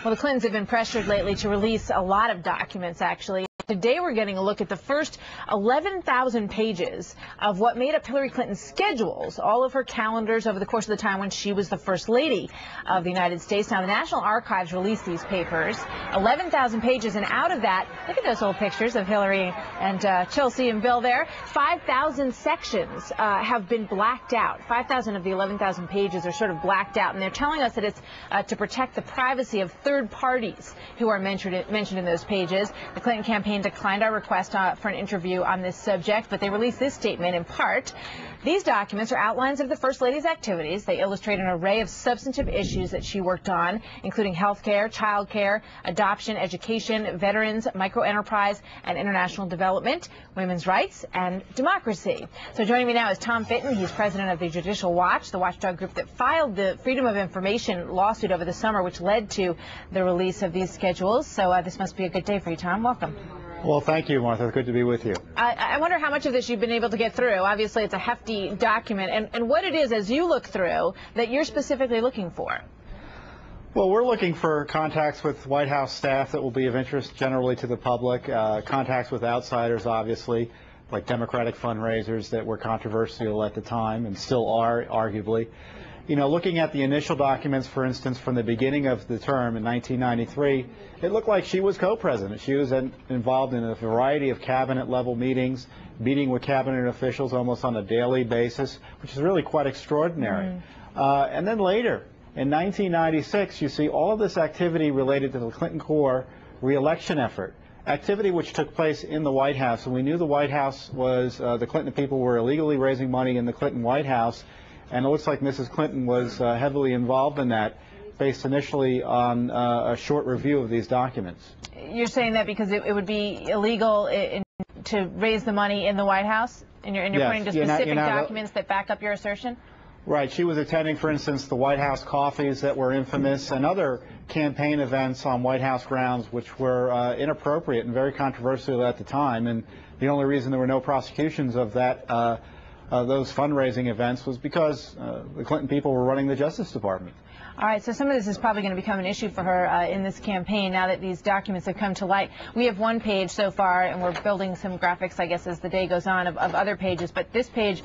Well, the Clintons have been pressured lately to release a lot of documents, actually. Today we're getting a look at the first 11,000 pages of what made up Hillary Clinton's schedules, all of her calendars over the course of the time when she was the First Lady of the United States. Now, the National Archives released these papers, 11,000 pages, and out of that, look at those old pictures of Hillary and Chelsea and Bill there. 5,000 sections have been blacked out. 5,000 of the 11,000 pages are sort of blacked out, and they're telling us that it's to protect the privacy of third parties who are mentioned in those pages. The Clinton campaign declined our request for an interview on this subject, but they released this statement in part. These documents are outlines of the First Lady's activities. They illustrate an array of substantive issues that she worked on, including health care, child care, adoption, education, veterans, microenterprise, and international development, women's rights, and democracy. So joining me now is Tom Fitton. He's president of the Judicial Watch, the watchdog group that filed the Freedom of Information lawsuit over the summer, which led to the release of these schedules. So this must be a good day for you, Tom. Welcome. Well, thank you, Martha. It's good to be with you. I wonder how much of this you've been able to get through. Obviously, it's a hefty document. And what it is, as you look through, that you're specifically looking for. Well, we're looking for contacts with White House staff that will be of interest generally to the public, contacts with outsiders, obviously, like Democratic fundraisers that were controversial at the time and still are, arguably. You know, looking at the initial documents, for instance, from the beginning of the term in 1993, it looked like she was co-president. She was involved in a variety of cabinet-level meetings, meeting with cabinet officials almost on a daily basis, which is really quite extraordinary. And then later, in 1996, you see all of this activity related to the Clinton Corps re-election effort, activity which took place in the White House. And we knew the White House was, the Clinton people were illegally raising money in the Clinton White House. And it looks like Mrs. Clinton was heavily involved in that, based initially on a short review of these documents. You're saying that because it would be illegal to raise the money in the White House? And you're yes, pointing to specific documents that back up your assertion? Right. She was attending, for instance, the White House coffees that were infamous and other campaign events on White House grounds which were inappropriate and very controversial at the time. And the only reason there were no prosecutions of that those fundraising events was because the Clinton people were running the Justice Department. All right, so some of this is probably going to become an issue for her in this campaign now that these documents have come to light. We have one page so far, and we're building some graphics, I guess, as the day goes on of other pages. But this page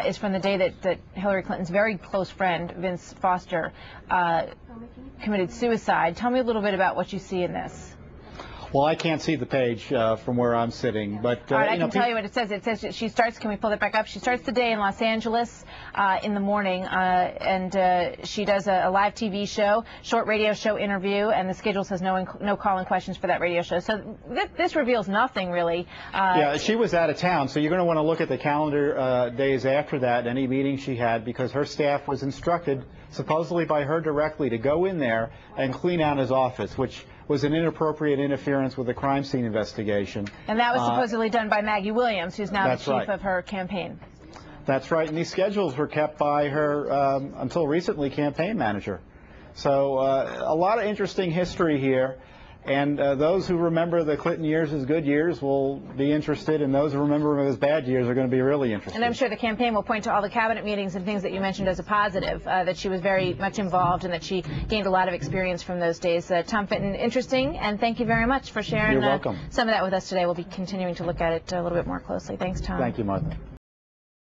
is from the day that Hillary Clinton's very close friend, Vince Foster, committed suicide. Tell me a little bit about what you see in this. Well, I can't see the page from where I'm sitting, but all right, I can tell you what it says. It says she starts. Can we pull that back up? She starts the day in Los Angeles in the morning, and she does a live TV show, short radio show interview, and the schedule says no call-in questions for that radio show. So this reveals nothing really. Yeah, she was out of town, so you're going to want to look at the calendar days after that, any meeting she had, because her staff was instructed, supposedly by her directly, to go in there and clean out his office, which was an inappropriate interference with a crime scene investigation. And that was supposedly done by Maggie Williams, who's now the chief of her campaign. That's right, and these schedules were kept by her, until recently, campaign manager. So a lot of interesting history here. And those who remember the Clinton years as good years will be interested, and those who remember them as bad years are going to be really interested. And I'm sure the campaign will point to all the cabinet meetings and things that you mentioned as a positive, that she was very much involved and that she gained a lot of experience from those days. Tom Fitton, interesting, and thank you very much for sharing You're welcome. Some of that with us today. We'll be continuing to look at it a little bit more closely. Thanks, Tom. Thank you, Martha.